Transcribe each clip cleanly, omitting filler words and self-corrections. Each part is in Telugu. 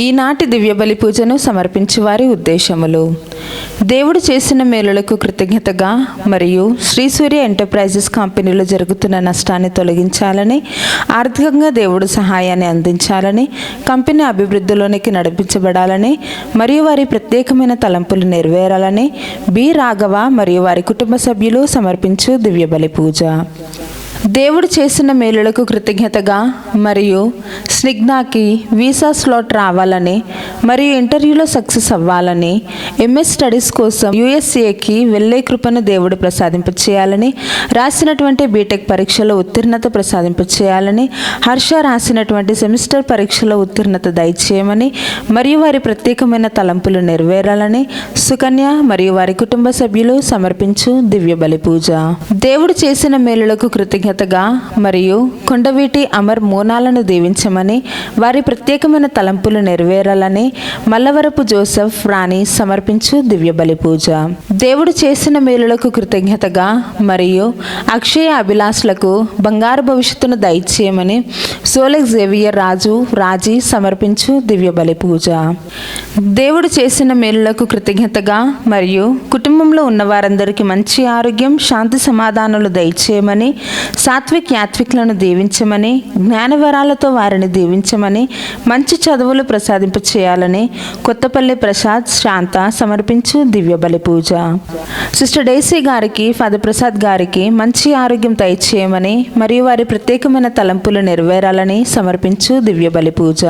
ఈనాటి దివ్యబలి పూజను సమర్పించు వారి ఉద్దేశములు. దేవుడు చేసిన మేలులకు కృతజ్ఞతగా మరియు శ్రీ సూర్య ఎంటర్ప్రైజెస్ కంపెనీలో జరుగుతున్న నష్టాన్ని తొలగించాలని, ఆర్థికంగా దేవుడు సహాయాన్ని అందించాలని, కంపెనీ అభివృద్ధిలోనికి నడిపించబడాలని మరియు వారి ప్రత్యేకమైన తలంపులు నెరవేరాలని బి రాఘవ మరియు వారి కుటుంబ సభ్యులు సమర్పించు దివ్యబలి పూజ. దేవుడు చేసిన మేలులకు కృతజ్ఞతగా మరియు స్నిగ్ధాకి వీసా స్లాట్ రావాలని మరియు ఇంటర్వ్యూలో సక్సెస్ అవ్వాలని, ఎంఎస్ స్టడీస్ కోసం యుఎస్ఏకి వెళ్ళే కృపను దేవుడు ప్రసాదింపచేయాలని, రాసినటువంటి బీటెక్ పరీక్షలో ఉత్తీర్ణత ప్రసాదింపచేయాలని, హర్ష రాసినటువంటి సెమిస్టర్ పరీక్షలో ఉత్తీర్ణత దయచేయమని మరియు వారి ప్రత్యేకమైన తలంపులు నెరవేరాలని సుకన్య మరియు వారి కుటుంబ సభ్యులు సమర్పించు దివ్యబలి పూజ. దేవుడు చేసిన మేలులకు కృతజ్ఞతగా మరియు కొండవీటి అమర్ మోనాలను దీవించమని, వారి ప్రత్యేకమైన తలంపులు నెరవేరాలని మల్లవరపు జోసెఫ్ రాణి సమర్పించు దివ్యబలి పూజ. దేవుడు చేసిన మేలులకు కృతజ్ఞతగా మరియు అక్షయ అభిలాషులకు బంగారు భవిష్యత్తును దయచేయమని సోలెక్ జేవియర్ రాజు రాజీ సమర్పించు దివ్యబలి పూజ. దేవుడు చేసిన మేలులకు కృతజ్ఞతగా మరియు కుటుంబంలో ఉన్న వారందరికీ మంచి ఆరోగ్యం, శాంతి సమాధానాలు దయచేయమని, సాత్విక్ యాత్విక్లను దీవించమని, జ్ఞానవరాలతో వారిని దీవించమని, మంచి చదువులు ప్రసాదింపచేయాలని కొత్తపల్లి ప్రసాద్ శాంత సమర్పించు దివ్యబలి పూజ. సిస్టర్ డైసీ గారికి, ఫాదర్ ప్రసాద్ గారికి మంచి ఆరోగ్యం దయచేయమని మరియు వారి ప్రత్యేకమైన తలంపులు నెరవేరాలని సమర్పించు దివ్యబలి పూజ.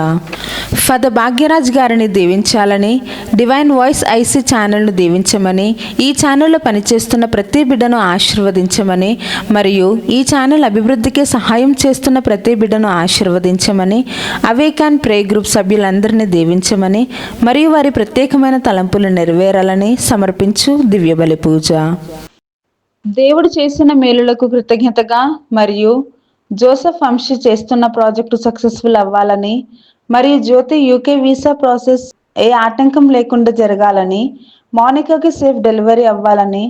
ఫాదర్ భాగ్యరాజ్ గారిని దీవించాలని, డివైన్ వాయిస్ ఐసీ ఛానల్ను దీవించమని, ఈ ఛానల్లో పనిచేస్తున్న ప్రతి బిడ్డను ఆశీర్వదించమని మరియు ఈ ఛానల్ అభివృద్ధికి సహాయం చేస్తున్న ప్రతి బిడ్డను ఆశీర్వదించమని, అవేకాన్ ప్రే గ్రూప్ సభ్యులందరినీ దీవించమని మరియు వారి ప్రత్యేకమైన తలంపులు నెరవేరాలని సమర్పించు దివ్యబలి పూజ. దేవుడు చేసిన మేలులకు కృతజ్ఞతగా మరియు జోసెఫ్ వంశీ చేస్తున్న ప్రాజెక్టు సక్సెస్ఫుల్ అవ్వాలని మరియు జ్యోతి యూకే వీసా ప్రాసెస్ ఏ ఆటంకం లేకుండా జరగాలని, మోనికాకి సేఫ్ డెలివరీ అవ్వాలని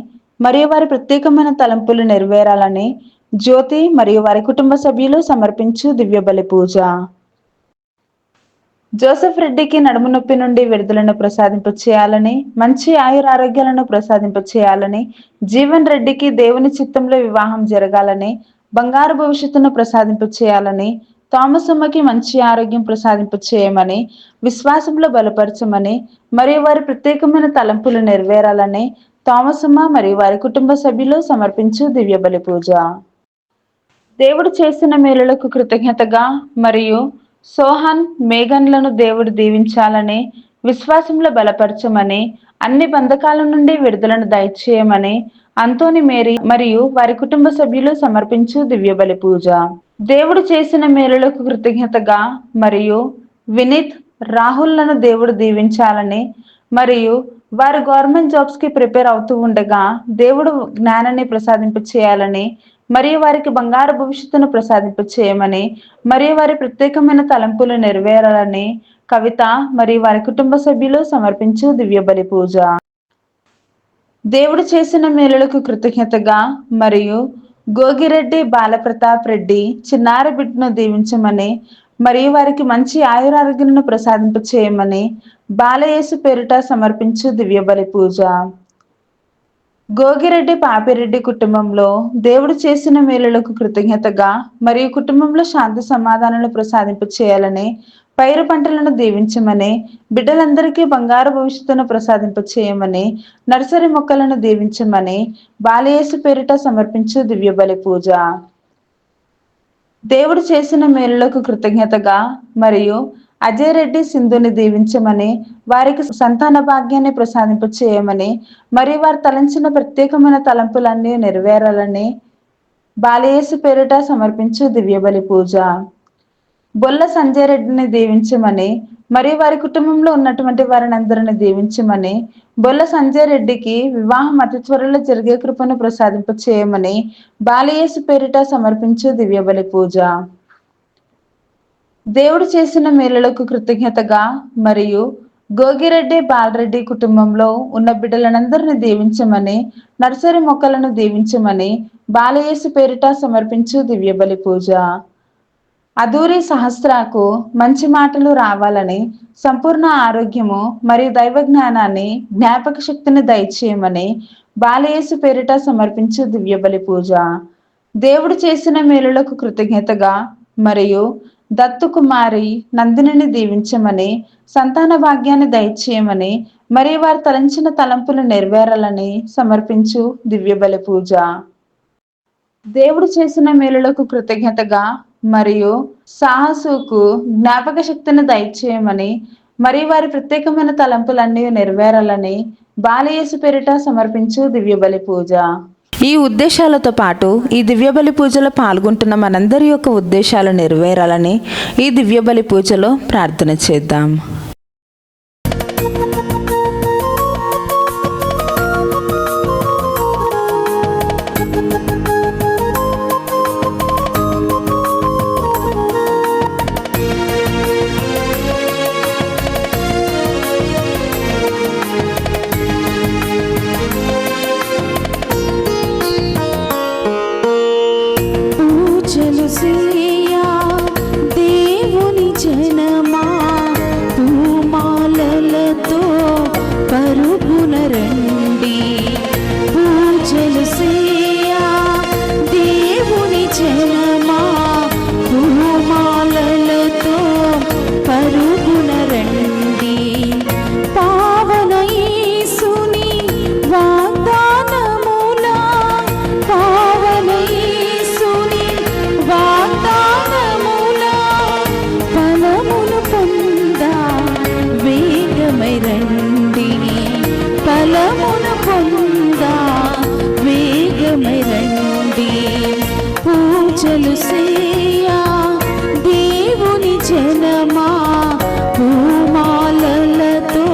మరియు వారి ప్రత్యేకమైన తలంపులు నెరవేరాలని జ్యోతి మరియు వారి కుటుంబ సభ్యులు సమర్పించు దివ్యబలి పూజ. జోసెఫ్ రెడ్డికి నడుము నొప్పి నుండి విడుదలను ప్రసాదింపచేయాలని, మంచి ఆయురారోగ్యాలను ప్రసాదింపచేయాలని, జీవన్ రెడ్డికి దేవుని చిత్తంలో వివాహం జరగాలని, బంగారు భవిష్యత్తును ప్రసాదింపచేయాలని, థామస్ అమ్మకి మంచి ఆరోగ్యం ప్రసాదింపచేయమని, విశ్వాసంలో బలపరచమని మరియు వారి ప్రత్యేకమైన తలంపులు నెరవేరాలని థామస్ అమ్మ మరియు వారి కుటుంబ సభ్యులు సమర్పించు దివ్యబలి పూజ. దేవుడు చేసిన మేలులకు కృతజ్ఞతగా మరియు సోహన్ మేఘన్లను దేవుడు దీవించాలని, విశ్వాసంలో బలపరచమని, అన్ని బంధకాల నుండి విడుదలను దయచేయమని అంతోని మేరీ మరియు వారి కుటుంబ సభ్యులు సమర్పించు దివ్యబలి పూజ. దేవుడు చేసిన మేలులకు కృతజ్ఞతగా మరియు వినీత్ రాహుల్లను దేవుడు దీవించాలని మరియు వారు గవర్నమెంట్ జాబ్స్ కి ప్రిపేర్ అవుతూ ఉండగా దేవుడు జ్ఞానాన్ని ప్రసాదింపచేయాలని మరియు వారికి బంగారు భవిష్యత్తును ప్రసాదింపచేయమని మరియు వారి ప్రత్యేకమైన తలంపులు నెరవేరాలని కవిత మరియు వారి కుటుంబ సభ్యులు సమర్పించు దివ్యబలి పూజ. దేవుడు చేసిన మేలులకు కృతజ్ఞతగా మరియు గోగిరెడ్డి బాలప్రతాప్ రెడ్డి చిన్నారి బిడ్డను దీవించమని మరియు వారికి మంచి ఆయురారోగ్యాలను ప్రసాదింపచేయమని బాలయేసు పేరిట సమర్పించు దివ్యబలి పూజ. గోగిరెడ్డి పాపిరెడ్డి కుటుంబంలో దేవుడు చేసిన మేలులకు కృతజ్ఞతగా మరియు కుటుంబంలో శాంతి సమాధానాలు ప్రసాదింపచేయాలని, పైరు పంటలను దీవించమని, బిడ్డలందరికీ బంగారు భవిష్యత్తును ప్రసాదింపచేయమని, నర్సరీ మొక్కలను దీవించమని బాలయేసు పేరిట సమర్పించు దివ్యబలి పూజ. దేవుడు చేసిన మేలులకు కృతజ్ఞతగా మరియు అజయ్ రెడ్డి సింధుని దీవించమని, వారికి సంతాన భాగ్యాన్ని ప్రసాదింపచేయమని మరియు వారు తలంచిన ప్రత్యేకమైన తలంపులన్నీ నెరవేరాలని బాలయేసు పేరిట సమర్పించు దివ్యబలి పూజ. బొల్ల సంజయ్ రెడ్డిని దీవించమని మరియు వారి కుటుంబంలో ఉన్నటువంటి వారిని అందరిని దీవించమని, బొల్ల సంజయ్ రెడ్డికి వివాహం అతి త్వరలో జరిగే కృపను ప్రసాదింపచేయమని బాలయేసు పేరిట సమర్పించు దివ్యబలి పూజ. దేవుడు చేసిన మేలులకు కృతజ్ఞతగా మరియు గోగిరెడ్డి బాలరెడ్డి కుటుంబంలో ఉన్న బిడ్డలనందరిని దీవించమని, నర్సరీ మొక్కలను దీవించమని బాలయేసు పేరిట సమర్పించు దివ్యబలి పూజ. అదూరి సహస్రాకు మంచి మాటలు రావాలని, సంపూర్ణ ఆరోగ్యము మరియు దైవ జ్ఞానాన్ని, జ్ఞాపక శక్తిని దయచేయమని బాలయేసు పేరిట సమర్పించు దివ్య బలి పూజ. దేవుడు చేసిన మేలులకు కృతజ్ఞతగా మరియు దత్తు కుమారి నందినిని దీవించమని, సంతాన భాగ్యాన్ని దయచేయమని మరియు వారు తలంచిన తలంపులు నెరవేరాలని సమర్పించు దివ్య బలి పూజ. దేవుడు చేసిన మేలులకు కృతజ్ఞతగా మరియు సాహసుకు జ్ఞాపక శక్తిని దయచేయమని మరియు వారి ప్రత్యేకమైన తలంపులన్నీ నెరవేరాలని బాలయేసు పేరిట సమర్పించు దివ్య బలి పూజ. ఈ ఉద్దేశాలతో పాటు ఈ దివ్య బలి పూజలో పాల్గొంటున్న మనందరి యొక్క ఉద్దేశాలు నెరవేరాలని ఈ దివ్య బలి పూజలో ప్రార్థన చేద్దాం. దేవుని జనమా పూమాలలతో పరుగున రండి, పూజలు సేయా దేవుని జనమా పూమాలలతో పరుగున రండి. పావన యేసుని వాగ్దానములా, పావన యేసుని వాగ్దానములా ఫలమును పొందా వేగమై రండి, ఫలమును పొందా వేగమై రండి. పూజలు సేయా దేవుని జనమా పూమాలలతో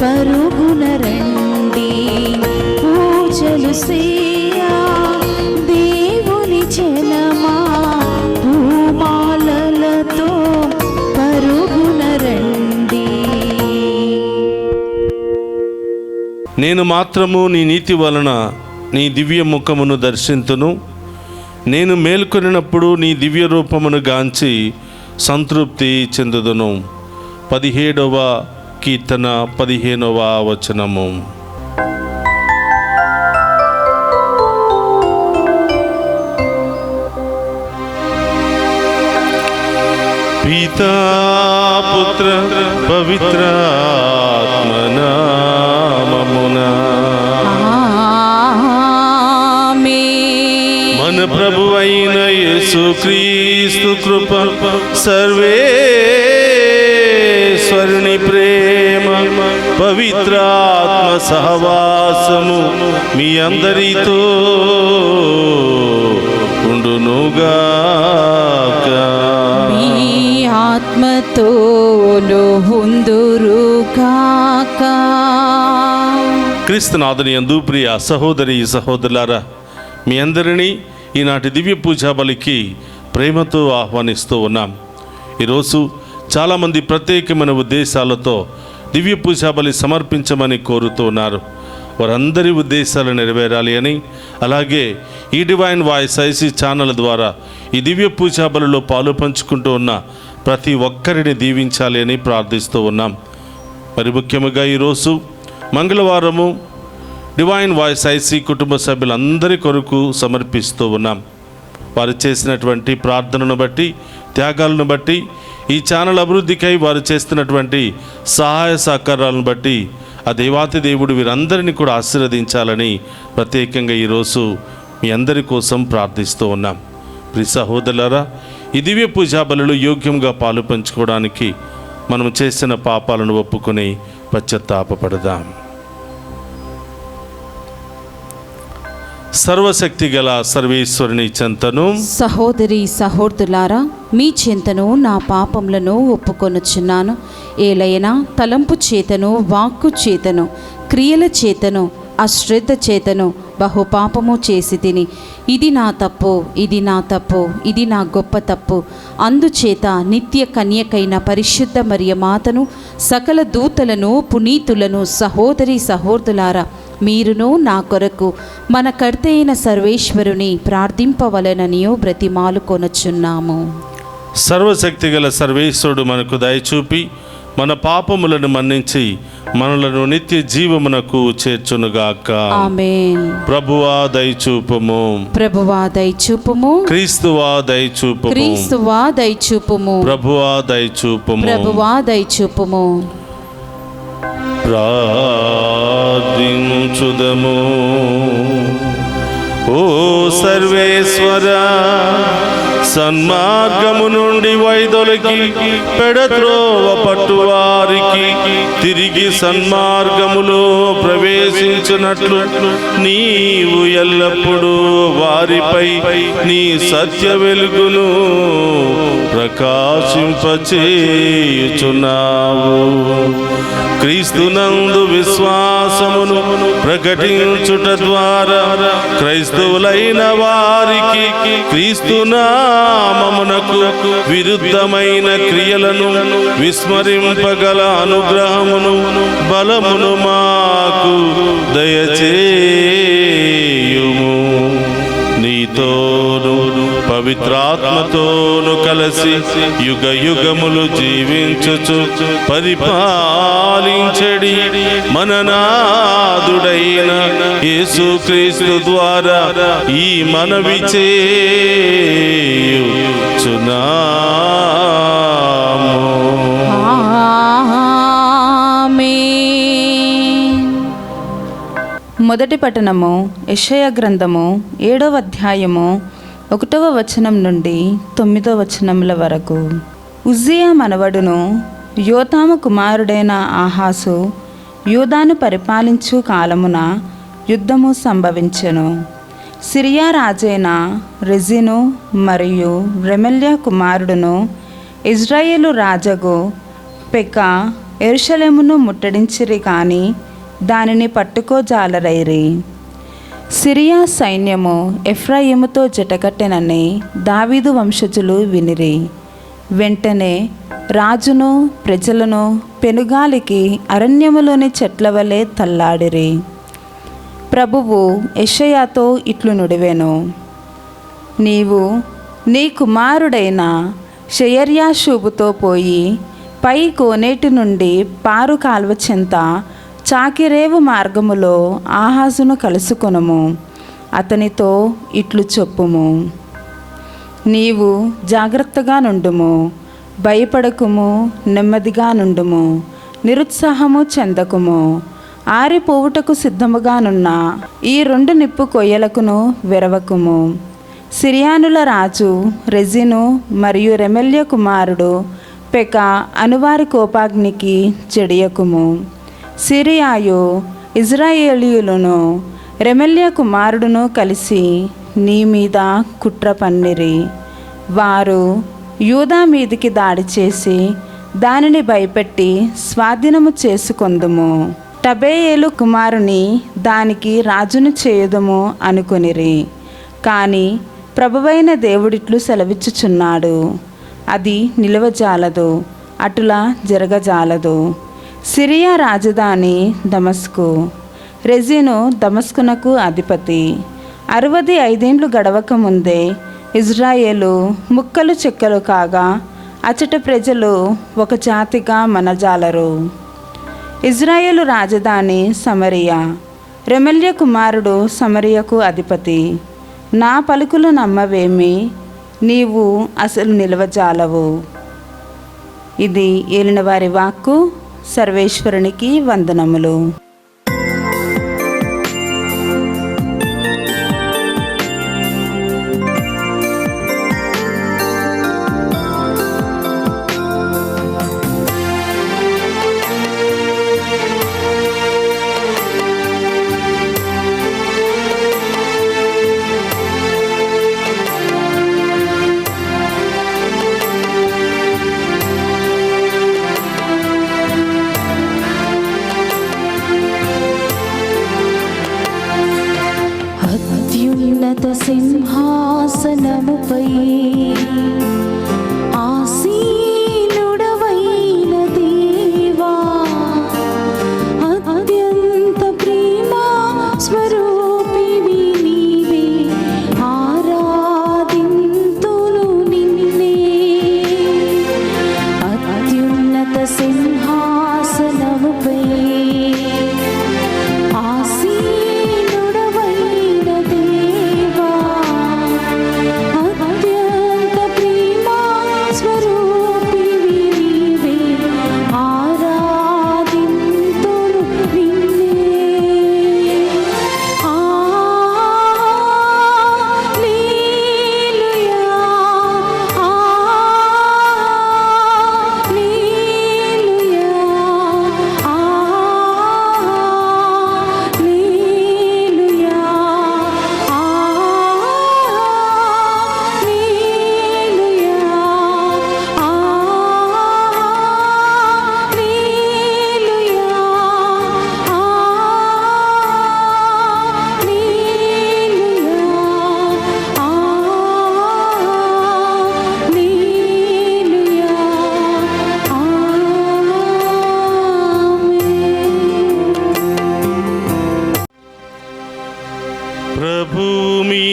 పరుగున రండి, పూజలు సేయా దేవుని జనమా పూమాలలతో పరుగున రండి. నేను మాత్రము నీ నీతి వలన నీ దివ్య ముఖమును దర్శింతును. నేను మేల్కొనినప్పుడు నీ దివ్య రూపమును గాంచి సంతృప్తి చెందుదును. 17వ కీర్తన 15వ వచనము. పితా పుత్ర పవిత్రాత్మ నామమునా మన ప్రభు అయిన యేసుక్రీస్తు కృప, సర్వేశ్వరుని ప్రేమ, పవిత్రాత్మ సహవాసము మీ అందరితో ఉండునుగాక. ఆత్మతోను ఉందురుగాక. క్రీస్తునాథుని యందు ప్రియ సహోదరి సహోదరులారా, మీ అందరినీ ఈనాటి దివ్య పూజా బలికి ప్రేమతో ఆహ్వానిస్తూ ఉన్నాం. ఈరోజు చాలామంది ప్రత్యేకమైన ఉద్దేశాలతో దివ్య పూజా బలి సమర్పించమని కోరుతూ ఉన్నారు. వారందరి ఉద్దేశాలు నెరవేరాలి అని, అలాగే ఈ డివైన్ వాయిస్ ఐసీ ఛానల్ ద్వారా ఈ దివ్య పూజా బలిలో పాలు పంచుకుంటూ ఉన్న ప్రతి ఒక్కరిని దీవించాలి అని ప్రార్థిస్తూ ఉన్నాం. మరి ముఖ్యంగా ఈరోజు మంగళవారము డివైన్ వాయిస్ ఐసీ కుటుంబ సభ్యులందరి కొరకు సమర్పిస్తూ ఉన్నాం. వారు చేసినటువంటి ప్రార్థనను బట్టి, త్యాగాలను బట్టి, ఈ ఛానల్ అభివృద్ధికై వారు చేస్తున్నటువంటి సహాయ సహకారాలను బట్టి ఆ దేవాతి దేవుడు వీరందరినీ కూడా ఆశీర్వదించాలని ప్రత్యేకంగా ఈరోజు మీ అందరి కోసం ప్రార్థిస్తూ ఉన్నాం. ప్రియ సహోదరులారా, ఈ దివ్య పూజా బలులు యోగ్యంగా పాలు పంచుకోవడానికి మనం చేసిన పాపాలను ఒప్పుకొని పశ్చాత్తాపపడదాం. సర్వశక్తి గల సర్వేశ్వరుని చెంతను, సహోదరి సహోదరులారా, మీ చింతను నా పాపములను ఒప్పుకొనుచున్నాను. ఏలైనా తలంపు చేతను, వాక్కు చేతను, క్రియల చేతను, అశ్రద్ధ చేతను బహుపాపము చేసి తిని, ఇది నా తప్పు, ఇది నా తప్పు, ఇది నా గొప్ప తప్పు. అందుచేత నిత్య కన్యకైన పరిశుద్ధ మరియమాతను, సకల దూతలను, పునీతులను, సహోదరి సహోదరులారా, మీరును నా కొరకు మన కర్త అయిన సర్వేశ్వరుని ప్రార్థింపవలననియో బ్రతిమాలు కొనుచున్నాము. సర్వశక్తిగల సర్వేశ్వరుడు మనకు దయచూపి మన పాపములను మన్నించి మనలను నిత్య జీవమునకు చేర్చునుగాక. ఆమేన్. ప్రభువా దయచూపుము. ప్రభువా దయచూపుము. క్రీస్తువా దయచూపుము. క్రీస్తువా దయచూపుము. ప్రభువా దయచూపుము. ప్రభువా దయచూపుము. ప్రార్థించుదము. ఓ సర్వేశ్వరా, సన్మార్గము నుండి వైదొలగి పెడత్రోవ పట్టువారికి తిరిగి సన్మార్గములో ప్రవేశించినట్లు నీవు ఎల్లప్పుడూ వారిపై నీ సత్య వెలుగును ప్రకాశింపచేయుచున్నావు. క్రీస్తునందు విశ్వాసమును ప్రకటించుట ద్వారా క్రైస్తవులైన వారికి క్రీస్తునామమునకు విరుద్ధమైన క్రియలను విస్మరింపగల అనుగ్రహమును బలమును మాకు దయచేయుము. నీతోను పవిత్రాత్మతోను కలిసి యుగ యుగములు జీవించుచు పరిపాలించడి మన నాదుడైన యేసుక్రీస్తు ద్వారా ఈ మనవి చేయుచున్నాము. ఆమేన్. మొదటి పట్టణము యెషయా గ్రంథము 7వ అధ్యాయము 1వ వచనం నుండి 9వ వచనముల వరకు. ఉజ్జియా మనవడును యోతాము కుమారుడైన ఆహాసు యూదాను పరిపాలించు కాలమున యుద్ధము సంభవించెను. సిరియా రాజైన రెజీను మరియు రెమల్యా కుమారుడును ఇజ్రాయేలు రాజగు పెకా యెరూషలేమును ముట్టడించిరి కానీ దానిని పట్టుకోజాలరైరి. సిరియా సైన్యము ఎఫ్రాయిముతో జటకట్టెనని దావీదు వంశజులు వినిరి. వెంటనే రాజును ప్రజలను పెనుగాలికి అరణ్యములోని చెట్ల వలె తల్లాడిరి. ప్రభువు యెషయాతో ఇట్లు నుడివెను, నీవు నీ కుమారుడైన షయర్యాషూబుతో పోయి పై కోనేటి నుండి పారు కాల్వ చెంత చాకిరేవు మార్గములో ఆహాజును కలుసుకొనుము. అతనితో ఇట్లు చెప్పుము, నీవు జాగ్రత్తగా నుండుము, భయపడకుము, నెమ్మదిగా నుండుము, నిరుత్సాహము చెందకుము. ఆరిపోవుటకు సిద్ధముగానున్న ఈ 2 నిప్పు కొయ్యలకును వెరవకుము. సిరియానుల రాజు రెజీను మరియు రెమల్య కుమారుడు పెకా అనువారి కోపాగ్నికి చెడియకుము. సిరియాయు ఇజ్రాయేలీయులను రెమల్య కుమారుడును కలిసి నీ మీద కుట్ర పన్నిరి. వారు యూదా మీదికి దాడి చేసి దానిని భయపెట్టి స్వాధీనము చేసుకొందుము. టబేయేలు కుమారుని దానికి రాజును చేయుదుము అనుకొనిరి. కానీ ప్రభువైన దేవుడిట్లు సెలవిచ్చుచున్నాడు, అది నిలవజాలదు, అటులా జరగజాలదు. సిరియా రాజధాని దమస్కు, రెజీను దమస్కునకు అధిపతి. 65 గడవక ముందే ఇజ్రాయేలు ముక్కలు చెక్కలు కాగా అచట ప్రజలు ఒక జాతిగా మనజాలరు. ఇజ్రాయేలు రాజధాని సమరియా, రెమల్య కుమారుడు సమరియకు అధిపతి. నా పలుకులు నమ్మవేమి, నీవు అసలు నిలవజాలవు. ఇది ఏలిన వారి వాక్కు. సర్వేశ్వరునికి వందనములు. అత్యున్నత సింహాసనముపై ఆసీనుడవైన దేవా, అత్యంత ప్రేమ స్వరూపివి నీవే, ఆరాధింతును నిన్నే.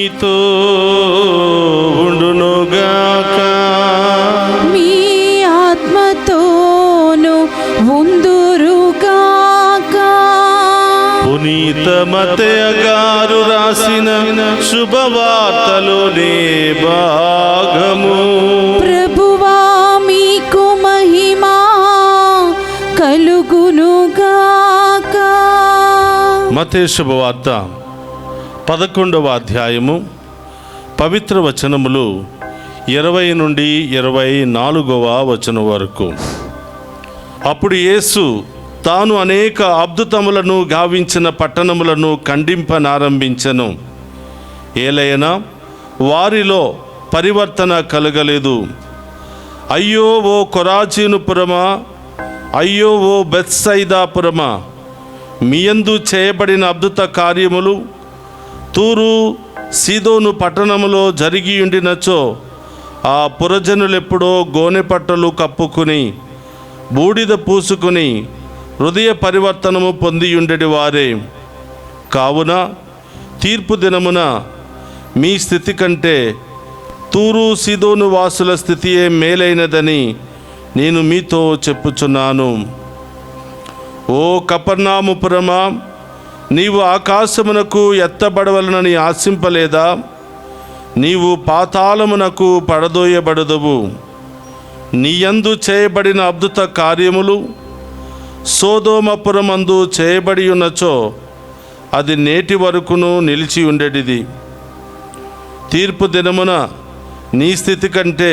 మీతో ఉండునుగాక. మీ ఆత్మతోను ఉందురుగాక. పునీత మత్తయి గారు రాసిన శుభవార్తలోని భాగము. ప్రభువా మీకు మహిమా కలుగునుగాక. మత్తయి శుభవార్త 11వ అధ్యాయము పవిత్ర వచనములు 20 నుండి 24వ వచనం వరకు. అప్పుడు యేసు తాను అనేక అద్భుతములను గావించిన పట్టణములను ఖండింపనారంభించెను. ఏలైనా వారిలో పరివర్తన కలగలేదు. అయ్యో ఓ కొరాజీనుపురమా, అయ్యో ఓ బెత్సైదాపురమా, మీయందు చేయబడిన అద్భుత కార్యములు తూరు సీదోను పట్టణములో జరిగి ఉండినచో ఆ పురజనులెప్పుడో గోనె పట్టలు కప్పుకుని బూడిద పూసుకుని హృదయ పరివర్తనము పొందియుండెడి వారే. కావున తీర్పు దినమున మీ స్థితి కంటే తూరు సీదోను వాసుల స్థితియే మేలైనదని నేను మీతో చెప్పుచున్నాను. ఓ కపర్నాముపురమా, నీవు ఆకాశమునకు ఎత్తబడవలనని ఆశింపలేదా? నీవు పాతాళమునకు పడదోయబడదువు. నీయందు చేయబడిన అద్భుత కార్యములు సోదోమపురమందు చేయబడి ఉన్నచో అది నేటి వరకును నిలిచి ఉండేటిది. తీర్పు దినమున నీ స్థితి కంటే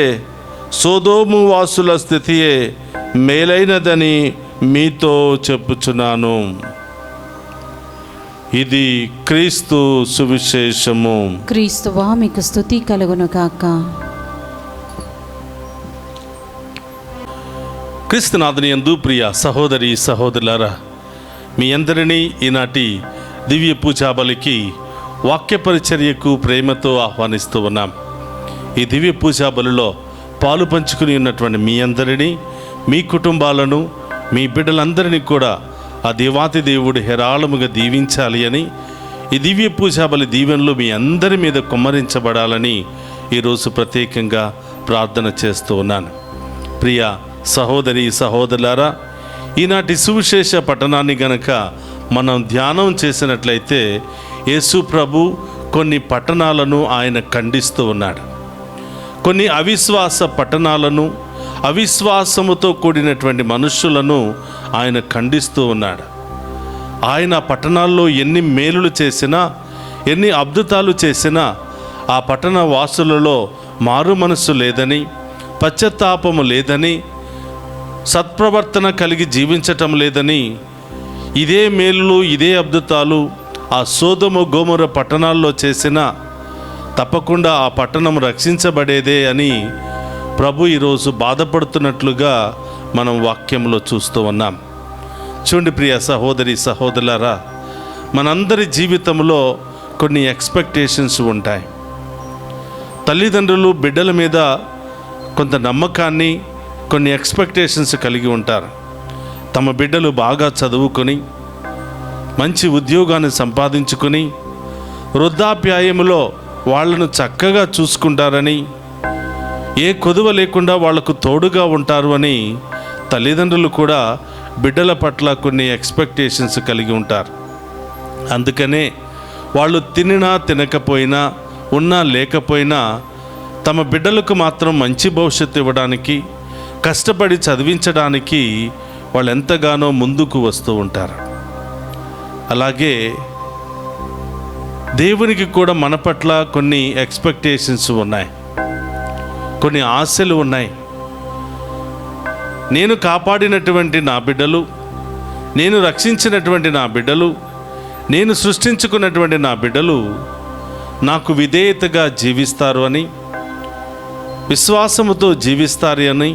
సోదోము వాసుల స్థితియే మేలైనదని మీతో చెప్పుచున్నాను. ఇది క్రీస్తు సువిశేషము. క్రీస్తువా మీకు స్తుతి కలుగునుగాక. క్రీస్తునాథుని యందు ప్రియ సహోదరి సహోదరులారా, మీ అందరినీ ఈనాటి దివ్య పూజాబలికి వాక్య పరిచర్యకు ప్రేమతో ఆహ్వానిస్తూ ఉన్నాం. ఈ దివ్య పూజాబలిలో పాలు పంచుకుని ఉన్నటువంటి మీ అందరినీ, మీ కుటుంబాలను, మీ బిడ్డలందరినీ కూడా ఆ దేవాతి దేవుడు హేరాళముగా దీవించాలి అని, ఈ దివ్య పూజాబలి దీవెనలు మీ అందరి మీద కుమ్మరించబడాలని ఈరోజు ప్రత్యేకంగా ప్రార్థన చేస్తూ ఉన్నాను. ప్రియ సహోదరి సహోదరులారా, ఈనాటి సువిశేష పట్టణాన్ని గనక మనం ధ్యానం చేసినట్లయితే యేసు ప్రభు కొన్ని పట్టణాలను ఆయన ఖండిస్తూ ఉన్నాడు. కొన్ని అవిశ్వాస పట్టణాలను, అవిశ్వాసముతో కూడినటువంటి మనుషులను ఆయన ఖండిస్తూ ఉన్నాడు. ఆయన పట్టణాల్లో ఎన్ని మేలులు చేసినా, ఎన్ని అద్భుతాలు చేసినా ఆ పట్టణ వాసులలో మారు మనస్సు లేదని, పశ్చాత్తాపము లేదని, సత్ప్రవర్తన కలిగి జీవించటం లేదని, ఇదే మేలులు ఇదే అద్భుతాలు ఆ సోదొమ గోమొర పట్టణాల్లో చేసినా తప్పకుండా ఆ పట్టణం రక్షించబడేదే అని ప్రభు ఈరోజు బాధపడుతున్నట్లుగా మనం వాక్యంలో చూస్తూ ఉన్నాం. చూడండి ప్రియ సహోదరి సహోదరులారా, మనందరి జీవితంలో కొన్ని ఎక్స్పెక్టేషన్స్ ఉంటాయి. తల్లిదండ్రులు బిడ్డల మీద కొంత నమ్మకాన్ని, కొన్ని ఎక్స్పెక్టేషన్స్ కలిగి ఉంటారు. తమ బిడ్డలు బాగా చదువుకొని మంచి ఉద్యోగాన్ని సంపాదించుకొని వృద్ధాప్యాయములో వాళ్ళను చక్కగా చూసుకుంటారని, ఏ కొదువ లేకుండా వాళ్లకు తోడుగా ఉంటారు అని తల్లిదండ్రులు కూడా బిడ్డల పట్ల కొన్ని ఎక్స్పెక్టేషన్స్ కలిగి ఉంటారు. అందుకనే వాళ్ళు తినినా తినకపోయినా, ఉన్నా లేకపోయినా తమ బిడ్డలకు మాత్రం మంచి భవిష్యత్తు ఇవ్వడానికి, కష్టపడి చదివించడానికి వాళ్ళు ఎంతగానో ముందుకు వస్తూ ఉంటారు. అలాగే దేవునికి కూడా మన పట్ల కొన్ని ఎక్స్పెక్టేషన్స్ ఉన్నాయి, కొన్ని ఆశలు ఉన్నాయి. నేను కాపాడినటువంటి నా బిడ్డలు, నేను రక్షించినటువంటి నా బిడ్డలు, నేను సృష్టించుకున్నటువంటి నా బిడ్డలు నాకు విధేయతగా జీవిస్తారు అని, విశ్వాసముతో జీవిస్తారు అని,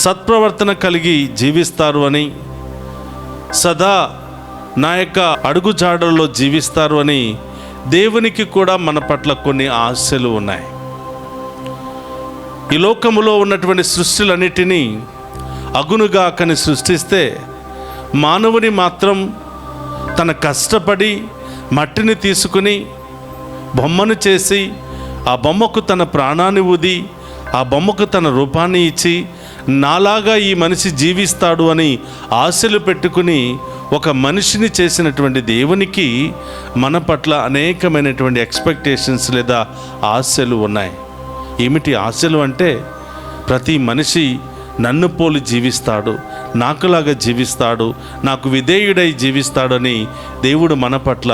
సత్ప్రవర్తన కలిగి జీవిస్తారు అని, సదా నా యొక్క అడుగుజాడల్లో జీవిస్తారు అని దేవునికి కూడా మన పట్ల కొన్ని ఆశలు ఉన్నాయి. ఈ లోకములో ఉన్నటువంటి సృష్టిలన్నిటినీ అగునుగాకని సృష్టిస్తే మానవుని మాత్రం తన కష్టపడి మట్టిని తీసుకుని బొమ్మను చేసి ఆ బొమ్మకు తన ప్రాణాన్ని ఊది ఆ బొమ్మకు తన రూపాన్ని ఇచ్చి నాలాగా ఈ మనిషి జీవిస్తాడు అని ఆశలు పెట్టుకుని ఒక మనిషిని చేసినటువంటి దేవునికి మన పట్ల అనేకమైనటువంటి ఎక్స్పెక్టేషన్స్ లేదా ఆశలు ఉన్నాయి. ఏమిటి ఆశలు అంటే, ప్రతి మనిషి నన్ను పోలి జీవిస్తాడు, నాకులాగా జీవిస్తాడు, నాకు విధేయుడై జీవిస్తాడని దేవుడు మన పట్ల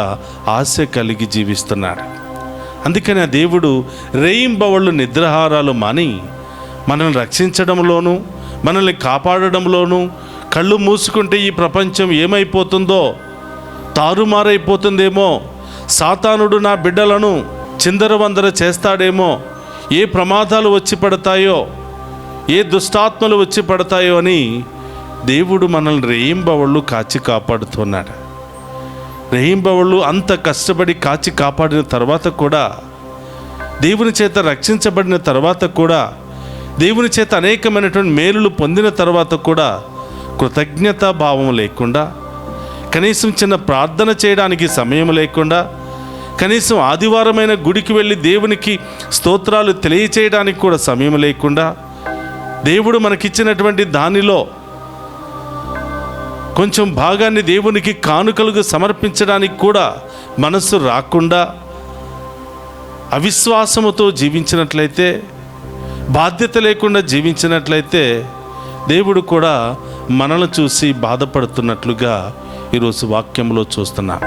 ఆశ కలిగి జీవిస్తున్నాడు. అందుకని ఆ దేవుడు రేయింబవళ్ళు నిద్రాహారాలు మాని మనల్ని రక్షించడంలోనూ మనల్ని కాపాడడంలోనూ, కళ్ళు మూసుకుంటే ఈ ప్రపంచం ఏమైపోతుందో, తారుమారైపోతుందేమో, సాతానుడు నా బిడ్డలను చిందరవందర చేస్తాడేమో, ఏ ప్రమాదాలు వచ్చి పడతాయో, ఏ దుష్టాత్మలు వచ్చి పడతాయో అని దేవుడు మనల్ని రేయింబవళ్ళు కాచి కాపాడుతున్నాడు. రేయింబవళ్ళు అంత కష్టపడి కాచి కాపాడిన తర్వాత కూడా, దేవుని చేత రక్షించబడిన తర్వాత కూడా, దేవుని చేత అనేకమైనటువంటి మేలులు పొందిన తర్వాత కూడా కృతజ్ఞతా భావం లేకుండా, కనీసం చిన్న ప్రార్థన చేయడానికి సమయం లేకుండా, కనీసం ఆదివారమైన గుడికి వెళ్ళి దేవునికి స్తోత్రాలు తెలియచేయడానికి కూడా సమయం లేకుండా, దేవుడు మనకిచ్చినటువంటి దానిలో కొంచెం భాగాన్ని దేవునికి కానుకలుగా సమర్పించడానికి కూడా మనస్సు రాకుండా అవిశ్వాసముతో జీవించినట్లయితే, బాధ్యత లేకుండా జీవించినట్లయితే దేవుడు కూడా మనల్ని చూసి బాధపడుతున్నట్లుగా ఈరోజు వాక్యంలో చూస్తున్నాం.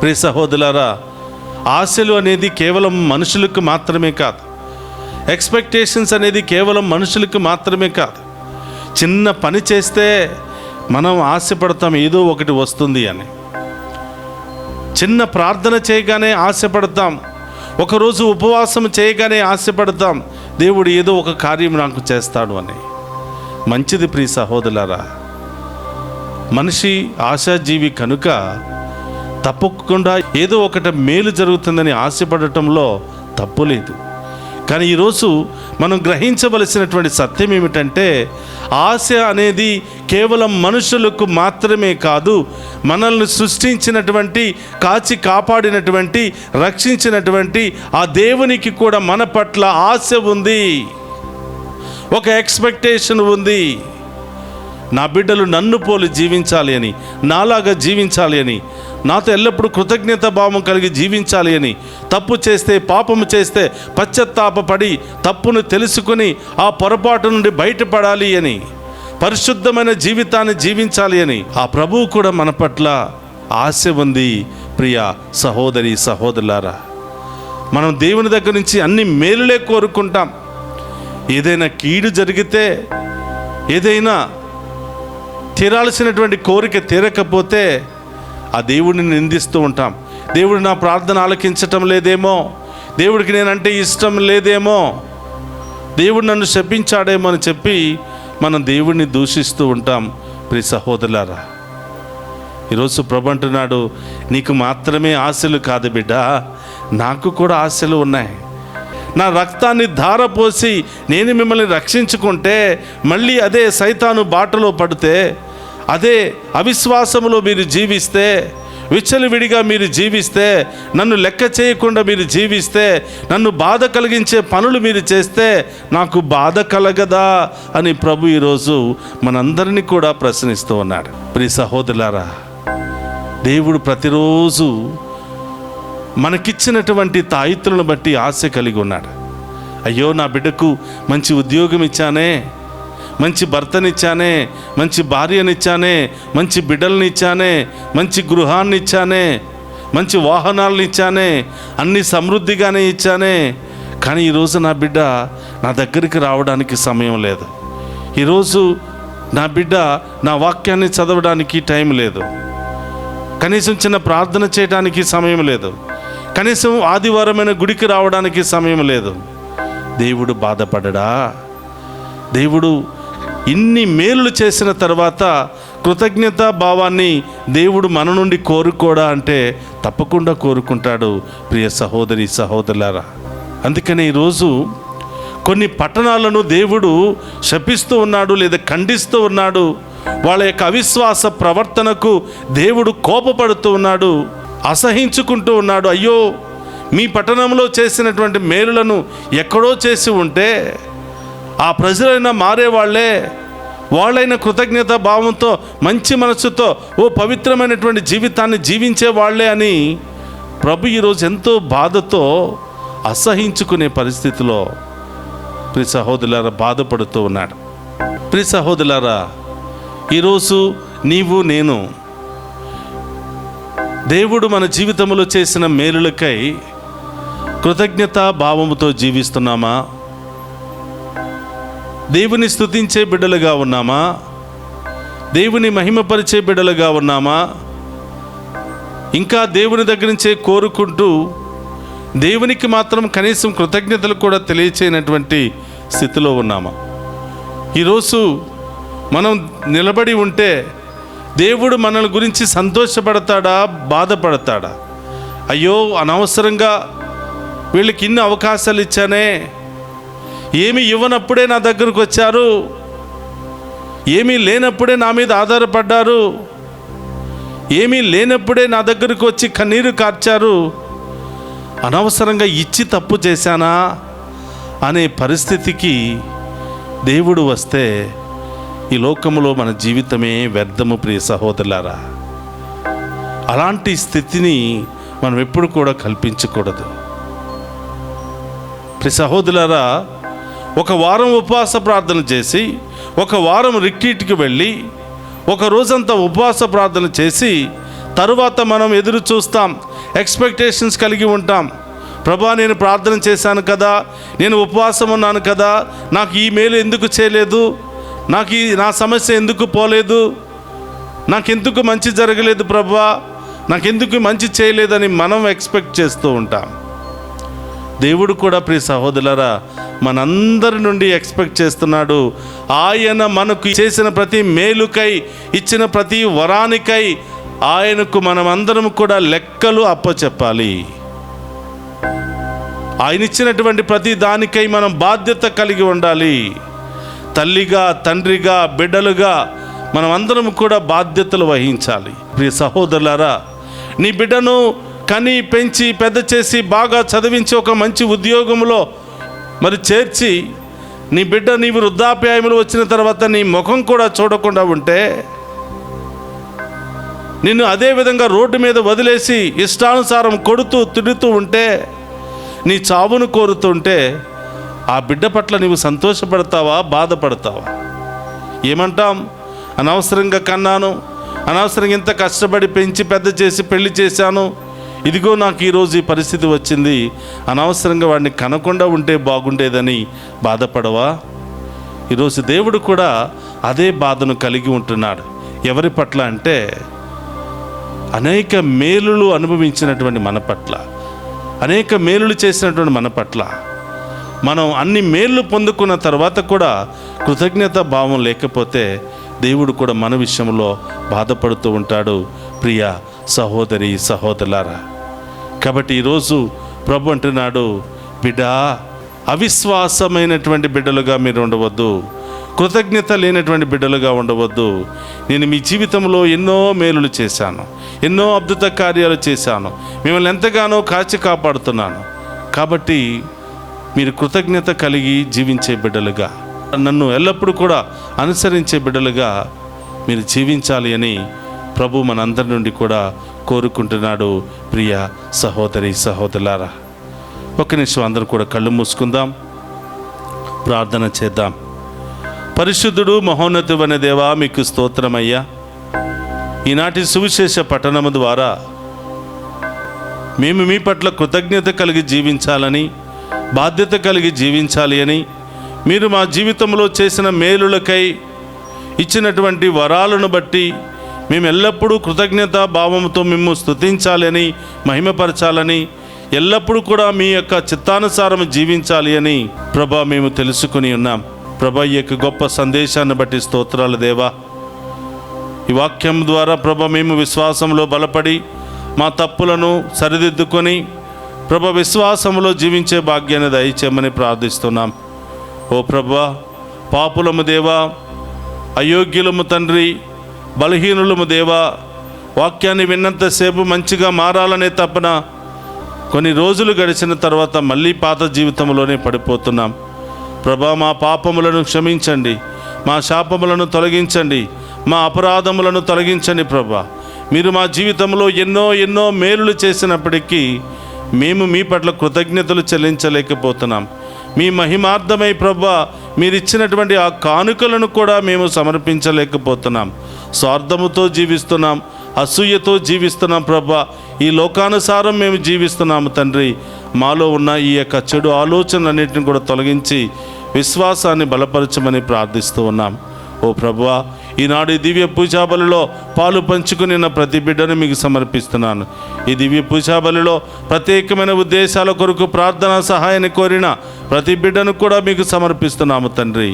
ప్రియ సహోదరులారా, ఆశలు అనేది కేవలం మనుషులకు మాత్రమే కాదు, ఎక్స్పెక్టేషన్స్ అనేది కేవలం మనుషులకు మాత్రమే కాదు. చిన్న పని చేస్తే మనం ఆశపడతాం ఏదో ఒకటి వస్తుంది అని. చిన్న ప్రార్థన చేయగానే ఆశపడతాం, ఒకరోజు ఉపవాసం చేయగానే ఆశపడతాం దేవుడు ఏదో ఒక కార్యం నాకు చేస్తాడు అని. మంచిది ప్రియ సహోదరులారా, మనిషి ఆశాజీవి కనుక తప్పకుండా ఏదో ఒకటి మేలు జరుగుతుందని ఆశపడటంలో తప్పు లేదు. కానీ ఈరోజు మనం గ్రహించవలసినటువంటి సత్యం ఏమిటంటే, ఆశ అనేది కేవలం మనుషులకు మాత్రమే కాదు, మనల్ని సృష్టించినటువంటి, కాచి కాపాడినటువంటి, రక్షించినటువంటి ఆ దేవునికి కూడా మన పట్ల ఆశ ఉంది, ఒక ఎక్స్పెక్టేషన్ ఉంది. నా బిడ్డలు నన్ను పోలి జీవించాలి అని, నాలాగా జీవించాలి అని, నాతో ఎల్లప్పుడూ కృతజ్ఞత భావం కలిగి జీవించాలి అని, తప్పు చేస్తే, పాపము చేస్తే పశ్చాత్తాపపడి తప్పును తెలుసుకుని ఆ పొరపాటు నుండి బయటపడాలి అని, పరిశుద్ధమైన జీవితాన్ని జీవించాలి అని ఆ ప్రభువు కూడా మన పట్ల ఆశ ఉంది. ప్రియ సహోదరి సహోదరులారా, మనం దేవుని దగ్గర నుంచి అన్ని మేలులే కోరుకుంటాం. ఏదైనా కీడు జరిగితే, ఏదైనా తీరాల్సినటువంటి కోరిక తీరకపోతే ఆ దేవుడిని నిందిస్తూ ఉంటాం. దేవుడు నా ప్రార్థన ఆలకించటం లేదేమో, దేవుడికి నేనంటే ఇష్టం లేదేమో, దేవుడు నన్ను శపించాడేమో అని చెప్పి మనం దేవుడిని దూషిస్తూ ఉంటాం. ప్రియ సహోదరులారా, ఈరోజు ప్రభు అంటున్నాడు, నీకు మాత్రమే ఆశలు కాదు బిడ్డ, నాకు కూడా ఆశలు ఉన్నాయి. నా రక్తాన్ని ధారపోసి నేను మిమ్మల్ని రక్షించుకుంటే, మళ్ళీ అదే సైతాను బాటలో పడితే, అదే అవిశ్వాసములో మీరు జీవిస్తే, విచ్చలవిడిగా మీరు జీవిస్తే, నన్ను లెక్క చేయకుండా మీరు జీవిస్తే, నన్ను బాధ కలిగించే పనులు మీరు చేస్తే నాకు బాధ కలగదా అని ప్రభు ఈరోజు మనందరినీ కూడా ప్రశ్నిస్తూ ఉన్నాడు. ప్రియ సహోదరులారా, దేవుడు ప్రతిరోజు మనకిచ్చినటువంటి తాయితులను బట్టి ఆశ కలిగి ఉన్నాడు. అయ్యో, నా బిడ్డకు మంచి ఉద్యోగం ఇచ్చానే, మంచి భర్తనిచ్చానే, మంచి భార్యనిచ్చానే, మంచి బిడ్డల్ని ఇచ్చానే, మంచి గృహాన్ని ఇచ్చానే, మంచి వాహనాలను ఇచ్చానే, అన్ని సమృద్ధిగానే ఇచ్చానే, కానీ ఈరోజు నా బిడ్డ నా దగ్గరికి రావడానికి సమయం లేదు. ఈరోజు నా బిడ్డ నా వాక్యాన్ని చదవడానికి టైం లేదు, కనీసం చిన్న ప్రార్థన చేయడానికి సమయం లేదు, కనీసం ఆదివారమైన గుడికి రావడానికి సమయం లేదు. దేవుడు బాధపడడా? దేవుడు ఇన్ని మేలులు చేసిన తర్వాత కృతజ్ఞతా భావాన్ని దేవుడు మన నుండి కోరుకోడా అంటే తప్పకుండా కోరుకుంటాడు. ప్రియ సహోదరి సహోదరులారా, అందుకని ఈరోజు కొన్ని పట్టణాలను దేవుడు శపిస్తూ ఉన్నాడు లేదా ఖండిస్తూ ఉన్నాడు. వాళ్ళ యొక్క అవిశ్వాస ప్రవర్తనకు దేవుడు కోపపడుతూ ఉన్నాడు, అసహించుకుంటూ ఉన్నాడు. అయ్యో, మీ పట్టణంలో చేసినటువంటి మేలులను ఎక్కడో చేసి ఉంటే ఆ ప్రజలైనా మారేవాళ్లే, వాళ్ళైన కృతజ్ఞత భావంతో మంచి మనసుతో ఓ పవిత్రమైనటువంటి జీవితాన్ని జీవించే వాళ్ళే అని ప్రభు ఈరోజు ఎంతో బాధతో అసహించుకునే పరిస్థితిలో ప్రియ సహోదరులారా బాధపడుతూ ఉన్నాడు. ప్రియ సహోదరులారా, ఈరోజు నీవు నేను దేవుడు మన జీవితంలో చేసిన మేలులకై కృతజ్ఞతా భావముతో జీవిస్తున్నామా? దేవుని స్తుతించే బిడ్డలుగా ఉన్నామా? దేవుని మహిమపరిచే బిడ్డలుగా ఉన్నామా? ఇంకా దేవుని దగ్గర నుంచే కోరుకుంటూ దేవునికి మాత్రం కనీసం కృతజ్ఞతలు కూడా తెలియచేయనటువంటి స్థితిలో ఉన్నామా? ఈరోజు మనం నిలబడి ఉంటే దేవుడు మనల గురించి సంతోషపడతాడా, బాధపడతాడా? అయ్యో, అనవసరంగా వీళ్ళకి ఇన్ని అవకాశాలు ఇచ్చానే, ఏమీ ఇవ్వనప్పుడే నా దగ్గరకు వచ్చారు, ఏమీ లేనప్పుడే నా మీద ఆధారపడ్డారు, ఏమీ లేనప్పుడే నా దగ్గరకు వచ్చి కన్నీరు కార్చారు, అనవసరంగా ఇచ్చి తప్పు చేశానా అనే పరిస్థితికి దేవుడు వస్తే ఈ లోకంలో మన జీవితమే వ్యర్థము ప్రియ సహోదరులారా. అలాంటి స్థితిని మనం ఎప్పుడు కూడా కల్పించకూడదు. ప్రియ సహోదరులారా, ఒక వారం ఉపవాస ప్రార్థన చేసి, ఒక వారం రిట్రీట్కి వెళ్ళి, ఒక రోజంతా ఉపవాస ప్రార్థన చేసి తరువాత మనం ఎదురు చూస్తాం, ఎక్స్పెక్టేషన్స్ కలిగి ఉంటాం. ప్రభా, నేను ప్రార్థన చేశాను కదా, నేను ఉపవాసం ఉన్నాను కదా, నాకు ఈ మేలు ఎందుకు చేయలేదు, నా సమస్య ఎందుకు పోలేదు, నాకెందుకు మంచి జరగలేదు ప్రభా, నాకెందుకు మంచి చేయలేదని మనం ఎక్స్పెక్ట్ చేస్తూ ఉంటాం. దేవుడు కూడా ప్రియ సహోదరులారా మనందరి నుండి ఎక్స్పెక్ట్ చేస్తున్నాడు. ఆయన మనకు చేసిన ప్రతి మేలుకై, ఇచ్చిన ప్రతి వరానికై ఆయనకు మనమందరం కూడా లెక్కలు అప్పచెప్పాలి. ఆయన ఇచ్చినటువంటి ప్రతి దానికై మనం బాధ్యత కలిగి ఉండాలి. తల్లిగా, తండ్రిగా, బిడ్డలుగా మనం అందరం కూడా బాధ్యతలు వహించాలి. ప్రియ సహోదరులారా, నీ బిడ్డను కని పెంచి పెద్ద చేసి బాగా చదివించి ఒక మంచి ఉద్యోగంలో మరి చేర్చి, నీ బిడ్డ నీవు వృద్ధాప్యాయములు వచ్చిన తర్వాత నీ ముఖం కూడా చూడకుండా ఉంటే, నిన్ను అదేవిధంగా రోడ్డు మీద వదిలేసి ఇష్టానుసారం కొడుతూ తిడుతూ ఉంటే, నీ చావును కోరుతుంటే, ఆ బిడ్డ పట్ల నీవు సంతోషపడతావా, బాధపడతావా? ఏమంటాం? అనవసరంగా కన్నాను, అనవసరంగా ఇంత కష్టపడి పెంచి పెద్ద చేసి పెళ్లి చేశాను, ఇదిగో నాకు ఈరోజు ఈ పరిస్థితి వచ్చింది, అనవసరంగా వాడిని కనకుండా ఉంటే బాగుండేదని బాధపడవా? ఈరోజు దేవుడు కూడా అదే బాధను కలిగి ఉంటున్నాడు. ఎవరి పట్ల అంటే, అనేక మేలులు అనుభవించినటువంటి మన పట్ల, అనేక మేలులు చేసినటువంటి మన పట్ల. మనం అన్ని మేళ్ళు పొందుకున్న తర్వాత కూడా కృతజ్ఞత భావం లేకపోతే దేవుడు కూడా మన విషయంలో బాధపడుతూ ఉంటాడు. ప్రియ సహోదరి సహోదరులారా, కాబట్టి ఈరోజు ప్రభు అంటున్నాడు, బిడ్డా, అవిశ్వాసమైనటువంటి బిడ్డలుగా మీరు ఉండవద్దు, కృతజ్ఞత లేనటువంటి బిడ్డలుగా ఉండవద్దు. నేను మీ జీవితంలో ఎన్నో మేలులు చేశాను, ఎన్నో అద్భుత కార్యాలు చేశాను, మిమ్మల్ని ఎంతగానో కాచి కాపాడుతున్నాను. కాబట్టి మీరు కృతజ్ఞత కలిగి జీవించే బిడ్డలుగా, నన్ను ఎల్లప్పుడూ కూడా అనుసరించే బిడ్డలుగా మీరు జీవించాలి అని ప్రభు మనందరి నుండి కూడా కోరుకుంటున్నాడు. ప్రియ సహోదరి సహోదరులారా, ఒక నిమిషం అందరూ కూడా కళ్ళు మూసుకుందాం, ప్రార్థన చేద్దాం. పరిశుద్ధుడు మహోన్నతుడైన దేవా, మీకు స్తోత్రమయ్యా. ఈనాటి సువిశేష పఠనము ద్వారా మేము మీ పట్ల కృతజ్ఞత కలిగి జీవించాలని, బాధ్యత కలిగి జీవించాలి అని, మీరు మా జీవితంలో చేసిన మేలులకై ఇచ్చినటువంటి వరాలను బట్టి మేము ఎల్లప్పుడూ కృతజ్ఞతా భావంతో మేము స్తుతించాలని, మహిమపరచాలని, ఎల్లప్పుడూ కూడా మీ యొక్క చిత్తానుసారం జీవించాలి అని ప్రభా మేము తెలుసుకుని ఉన్నాం. ప్రభా, ఈ యొక్క గొప్ప సందేశాన్ని బట్టి స్తోత్రాలు దేవా. ఈ వాక్యం ద్వారా ప్రభా మేము విశ్వాసంలో బలపడి మా తప్పులను సరిదిద్దుకొని ప్రభా విశ్వాసంలో జీవించే భాగ్యాన్ని దయచేయమని ప్రార్థిస్తున్నాం. ఓ ప్రభా, పాపులము దేవా, అయోగ్యులము తండ్రి, బలహీనులము దేవా, వాక్యాన్ని విన్నంతసేపు మంచిగా మారాలనే తపన కొన్ని రోజులు గడిచిన తర్వాత మళ్ళీ పాత జీవితంలోనే పడిపోతున్నాం. ప్రభా, మా పాపములను క్షమించండి, మా శాపములను తొలగించండి, మా అపరాధములను తొలగించండి. ప్రభా, మీరు మా జీవితంలో ఎన్నో ఎన్నో మేలులు చేసినప్పటికీ మేము మీ పట్ల కృతజ్ఞతలు చెల్లించలేకపోతున్నాం. మీ మహిమార్థమై ప్రభా మీరిచ్చినటువంటి ఆ కానుకలను కూడా మేము సమర్పించలేకపోతున్నాం. స్వార్థముతో జీవిస్తున్నాం, అసూయతో జీవిస్తున్నాం. ప్రభా, ఈ లోకానుసారం మేము జీవిస్తున్నాము. తండ్రి, మాలో ఉన్న ఈ యొక్క చెడు ఆలోచనలన్నింటిని కూడా తొలగించి విశ్వాసాన్ని బలపరచమని ప్రార్థిస్తూ ఉన్నాం. ఓ ప్రభువా, ఈనాడు ఈ దివ్య పూజాబలిలో పాలు పంచుకుని ప్రతి బిడ్డను మీకు సమర్పిస్తున్నాను. ఈ దివ్య పూజాబలిలో ప్రత్యేకమైన ఉద్దేశాల కొరకు ప్రార్థనా సహాయాన్ని కోరిన ప్రతి బిడ్డను కూడా మీకు సమర్పిస్తున్నాము. తండ్రి,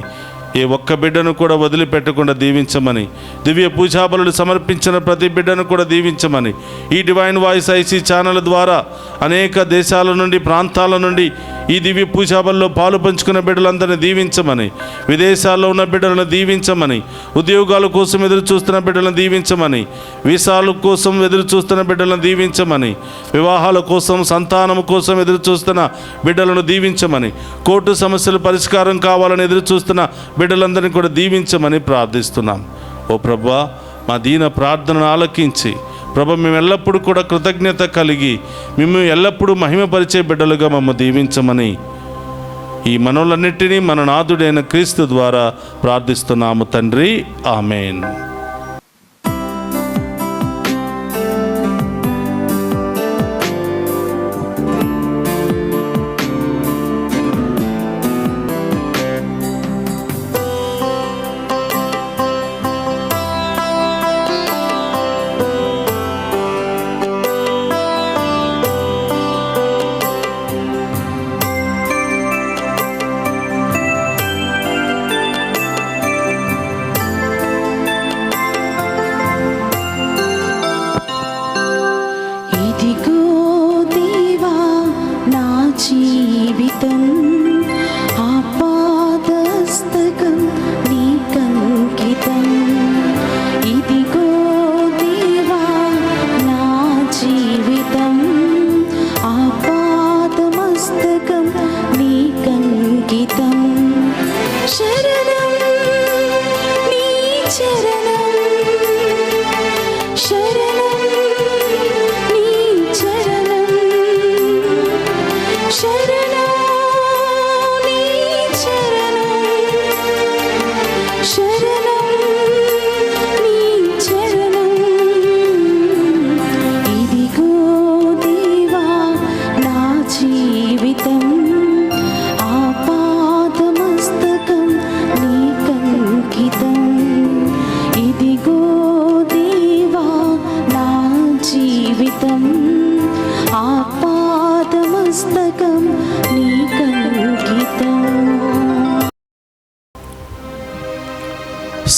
ఏ ఒక్క బిడ్డను కూడా వదిలిపెట్టకుండా దీవించమని, దివ్య పూజాబలులు సమర్పించిన ప్రతి బిడ్డను కూడా దీవించమని, ఈ డివైన్ వాయిస్ ఐసీ ఛానల్ ద్వారా అనేక దేశాల నుండి, ప్రాంతాల నుండి ఈ దివ్య పూజాబల్లో పాలు పంచుకున్న బిడ్డలందరినీ దీవించమని, విదేశాల్లో ఉన్న బిడ్డలను దీవించమని, ఉద్యోగాల కోసం ఎదురు చూస్తున్న బిడ్డలను దీవించమని, వీసాల కోసం ఎదురు చూస్తున్న బిడ్డలను దీవించమని, వివాహాల కోసం, సంతానం కోసం ఎదురు చూస్తున్న బిడ్డలను దీవించమని, కోర్టు సమస్యలు పరిష్కారం కావాలని ఎదురు చూస్తున్న బిడ్డలందరినీ కూడా దీవించమని ప్రార్థిస్తున్నాం. ఓ ప్రభువా, మా దీన ప్రార్థనను ఆలకించి ప్రభు, మేము ఎల్లప్పుడూ కూడా కృతజ్ఞత కలిగి మేము ఎల్లప్పుడూ మహిమపరిచే బిడ్డలుగా మమ్మ దీవించమని ఈ మనవులన్నిటినీ మన నాథుడైన క్రీస్తు ద్వారా ప్రార్థిస్తున్నాము తండ్రి. ఆమేన్.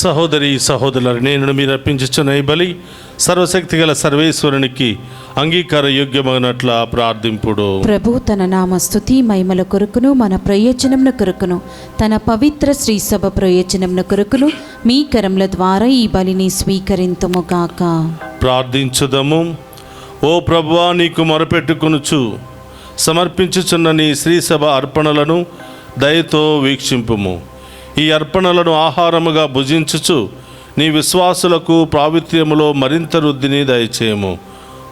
సహోదరి సహోదరులు, నేను మీరు అర్పించుచున్న ఈ బలి సర్వశక్తి గల సర్వేశ్వరునికి అంగీకార యోగ్యమైనట్ల ప్రార్థింపుడు. ప్రభు తన నామ స్తుతి మహిమల కొరకును మన ప్రయోజనముల కొరకును తన పవిత్ర శ్రీ సభ ప్రయోజనముల కొరకును మీ కరముల ద్వారా ఈ బలిని స్వీకరింతుముగాక. ప్రార్థించుదము. ఓ ప్రభువా, నీకు మొరపెట్టుకొనుచు సమర్పించుచున్న నీ శ్రీ సభ అర్పణలను దయతో వీక్షింపుము. ఈ అర్పణలను ఆహారముగా భుజించుచు నీ విశ్వాసులకు ప్రావిత్ర్యములో మరింత వృద్ధిని దయచేయము.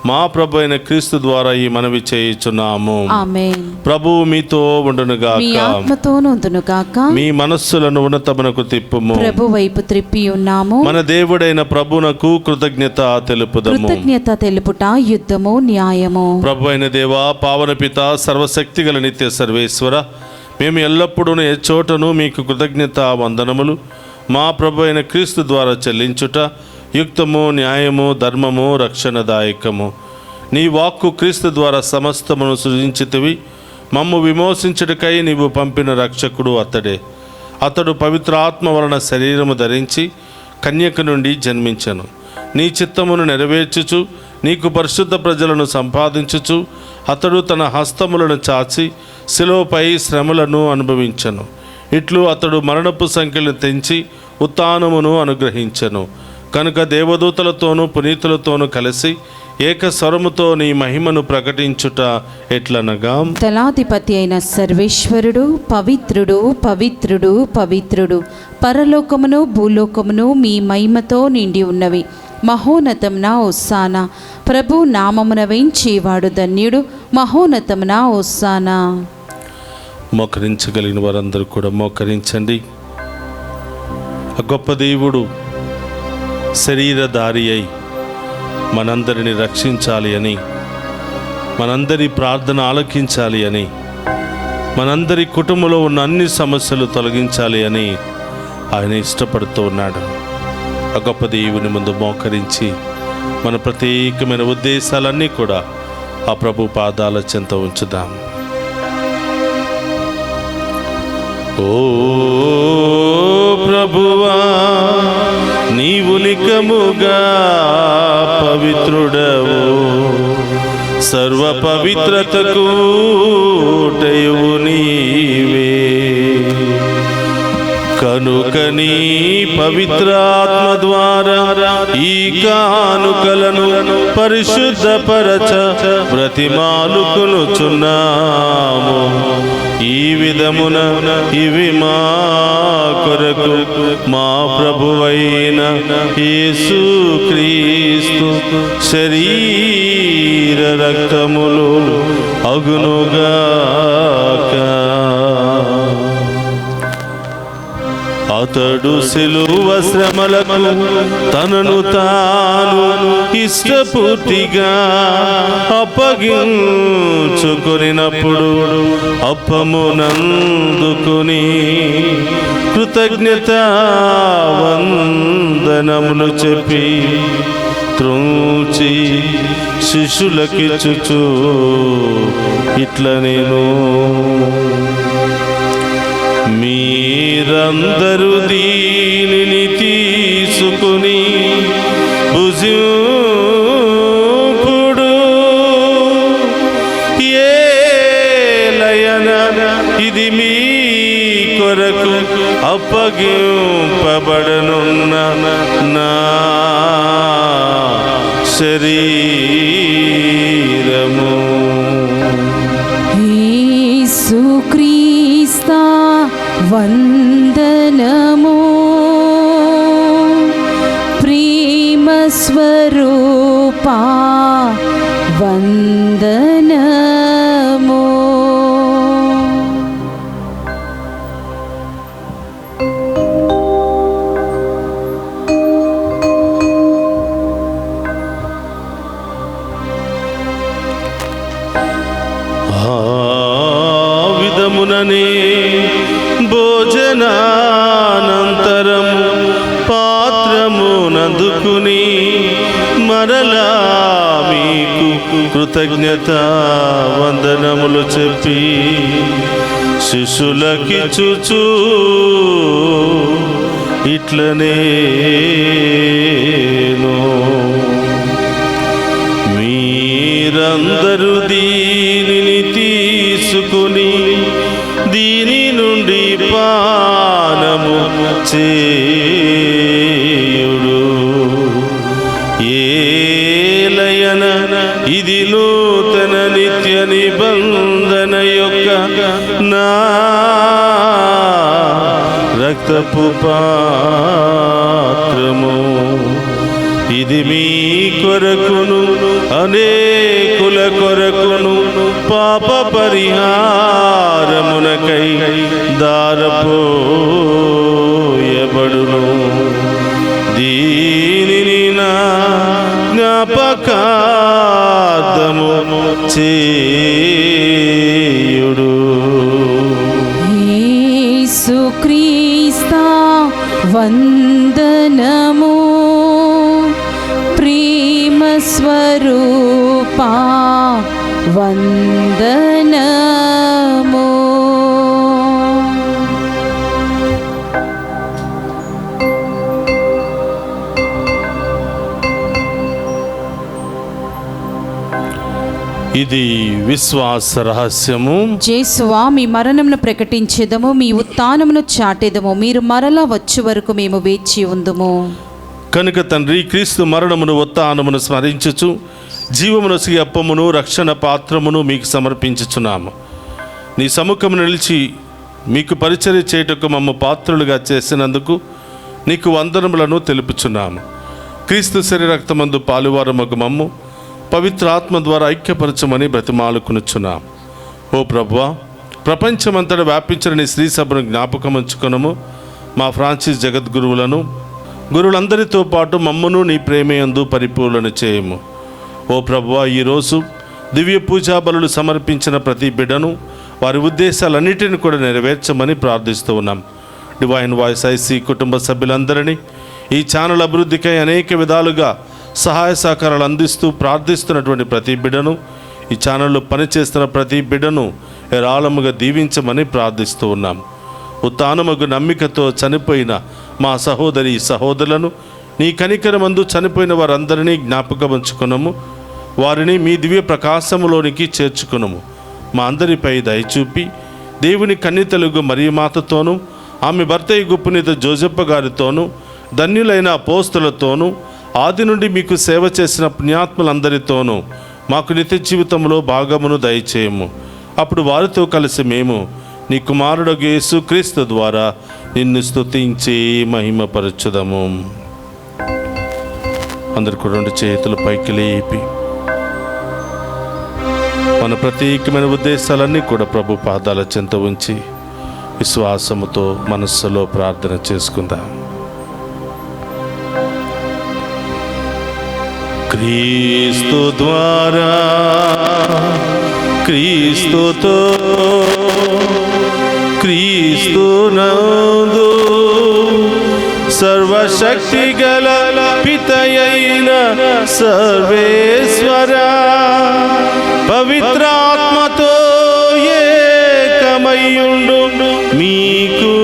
మా ప్రభు అయిన క్రీస్తు ద్వారా ఈ మనవి చేయుచున్నాము. ఆమేన్. ప్రభువు మీతో ఉండునుగాక, మీ ఆత్మతోను ఉండునుగాక. మీ మనస్సులను ఉన్నతమునకు తిప్పుము. ప్రభు వైపు త్రిప్పి ఉన్నాము. మన దేవుడైన ప్రభునకు కృతజ్ఞత తెలుపుదము. కృతజ్ఞత తెలుపుట యుద్ధము న్యాయము. ప్రభు అయిన దేవా, పావన పిత, సర్వశక్తి గల నిత్య సర్వేశ్వర, మేము ఎల్లప్పుడూ ఏ చోటను మీకు కృతజ్ఞత వందనములు మా ప్రభు అయిన క్రీస్తు ద్వారా చెల్లించుట యుక్తము, న్యాయము, ధర్మము, రక్షణదాయకము. నీ వాక్కు క్రీస్తు ద్వారా సమస్తమును సృజించితివి. మమ్ము విమోచించుటకై నీవు పంపిన రక్షకుడు అతడే. అతడు పవిత్ర ఆత్మ వలన శరీరము ధరించి కన్యక నుండి జన్మించెను. నీ చిత్తమును నెరవేర్చుచు నీకు పరిశుద్ధ ప్రజలను సంపాదించుచు అతడు తన హస్తములను చాచి శిలువపై శ్రమలను అనుభవించెను. ఇట్లు అతడు మరణపు సంఖ్యలను తెంచి ఉత్థానమును అనుగ్రహించెను. కనుక దేవదూతలతోనూ పునీతులతోనూ కలిసి ఏక స్వరముతో నీ మహిమను ప్రకటించుట ఎట్లనగా, దళాధిపతి అయిన సర్వేశ్వరుడు పవిత్రుడు పవిత్రుడు పవిత్రుడు, పరలోకమును భూలోకమును మీ మహిమతో నిండి ఉన్నవి. మహోన్నతమున హోసానా, ప్రభు నామమున వేంచేవాడు ధన్యుడు. మహోన్నతమున హోసానా. మోకరించగలిగిన వారందరూ కూడా మోకరించండి. ఆ గొప్ప దేవుడు శరీరధారి అయి మనందరిని రక్షించాలి అని, మనందరి ప్రార్థన ఆలకించాలి అని, మనందరి కుటుంబంలో ఉన్న అన్ని సమస్యలు తొలగించాలి అని ఆయన ఇష్టపడుతూ ఉన్నాడు. ఆ గొప్ప దేవుని ముందు మోకరించి మన ప్రత్యేకమైన ఉద్దేశాలన్నీ కూడా ఆ ప్రభు పాదాల చెంత ఉంచుదాం. ఓ ప్రభువా, నీవు నికముగా పవిత్రుడవు, సర్వ పవిత్రతకు ఊటయు నీవే. కనుక నీ పవిత్రాత్మ ద్వారా ఈ కానుకలను పరిశుద్ధపరచ బ్రతిమాలుకొనుచున్నాము. ఈ విధమున ఇవి మా కొరకు మా ప్రభువైన యేసుక్రీస్తు శరీర రక్తములు అగునుగాక. అతడు సిలువ శ్రమలకు తనను తాను ఇష్టపూర్తిగా అప్పగించుకొనినప్పుడు అప్పమునందుకుని కృతజ్ఞత వందనములు చెప్పి త్రోచి శిష్యులకిచ్చుచు ఇట్లా నేను, మీరందరూ దీనిని తీసుకుని భుజింపుడు. ఏలయన ఇది మీ కొరకు అప్పగింపబడనున్న నా శరీరము. యేసుక్రీస్తా వందనము, ప్రేమ స్వరూపా వందనము. విధముననే భోజనానంతరము పాత్రమునందుకుని మరలా మీకు కృతజ్ఞత వందనములు చెప్పి శిష్యులకిచ్చుచు ఇట్లనేను, మీరందరూ దీనిని తీసుకుని దీని నుండి పానము చేయుడు. ఏలయన ఇది నూతన నిత్య నిబంధన యొక్క నా రక్తపు పాత్రము. ఇది మీ కొరకును అనేకుల కొరకును పాప పరిహారమునకై దారపోయబడును. దీనిని నా జ్ఞాపకార్థము చేయుడు. యేసుక్రీస్తా వందనము, ప్రేమ స్వరూపా వందనము. ఇది విశ్వాస రహస్యము. జేసువా, మీ మరణమును ప్రకటించేదము, మీ ఉత్థానమును చాటేదము. మీరు మరలా వచ్చు వరకు మేము వేచి ఉందుము. కనుక తండ్రి, క్రీస్తు మరణమును ఉత్థానమును స్మరించుచు జీవమునొసగి అప్పమును రక్షణ పాత్రమును మీకు సమర్పించుచున్నాము. నీ సముఖము నిలిచి మీకు పరిచర్య చేయుటకు మమ్మ పాత్రులుగా చేసినందుకు నీకు వందనములను తెలుపుచున్నాము. క్రీస్తు శరీరక్తమందు పాలువారమగు మమ్ము పవిత్ర ఆత్మ ద్వారా ఐక్యపరచమని బ్రతిమాలుకొనుచున్నాము. ఓ ప్రభువా, ప్రపంచమంతటా వ్యాపించిన నీ శ్రీ సభను జ్ఞాపకం ఉంచుకొనుము. మా ఫ్రాన్సిస్ జగద్గురువులను గురువులందరితో పాటు మమ్మను నీ ప్రేమయందు పరిపూర్ణ చేయము. ఓ ప్రభువా, ఈరోజు దివ్య పూజా బలులు సమర్పించిన ప్రతి బిడ్డను వారి ఉద్దేశాలన్నిటిని కూడా నెరవేర్చమని ప్రార్థిస్తూ ఉన్నాం. డివైన్ వాయిస్ ఐసీ కుటుంబ సభ్యులందరినీ ఈ ఛానల్ అభివృద్ధికై అనేక విధాలుగా సహాయ సహకారాలు అందిస్తూ ప్రార్థిస్తున్నటువంటి ప్రతి బిడ్డను, ఈ ఛానల్లో పనిచేస్తున్న ప్రతి బిడ్డను ఏరాళముగా దీవించమని ప్రార్థిస్తూ ఉన్నాం. ఉత్తానమగు నమ్మికతో చనిపోయిన మా సహోదరి సహోదరులను నీ కనికరమందు చనిపోయిన వారందరినీ జ్ఞాపకం ఉంచుకున్నాము. వారిని మీ దివ్య ప్రకాశములోనికి చేర్చుకున్నాము. మా అందరిపై దయచూపి దేవుని కన్యతలుగు మరియమాతతోనూ ఆమె భర్త గుప్పునిత జోజప్ప గారితోనూ ధన్యులైన అపోస్తులతోనూ ఆది నుండి మీకు సేవ చేసిన పుణ్యాత్ములందరితోనూ మాకు నిత్య జీవితంలో భాగమును దయచేయము. అప్పుడు వారితో కలిసి మేము నీ కుమారుడు యేసుక్రీస్తు ద్వారా నిన్ను స్తుతించి మహిమపరచుదము. అందరికీ రెండు చేతులు పైకి లేపి మన ప్రత్యేకమైన ఉద్దేశాలన్నీ కూడా ప్రభు పాదాల చెంత ఉంచి విశ్వాసముతో మనస్సులో ప్రార్థన చేసుకుందాం. క్రీస్తు ద్వారా, క్రీస్తుతో, క్రీస్తునందు సర్వశక్తి గల పితయైన సర్వేశ్వర పవిత్రాత్మతో ఏకమయ్యుండు మీకు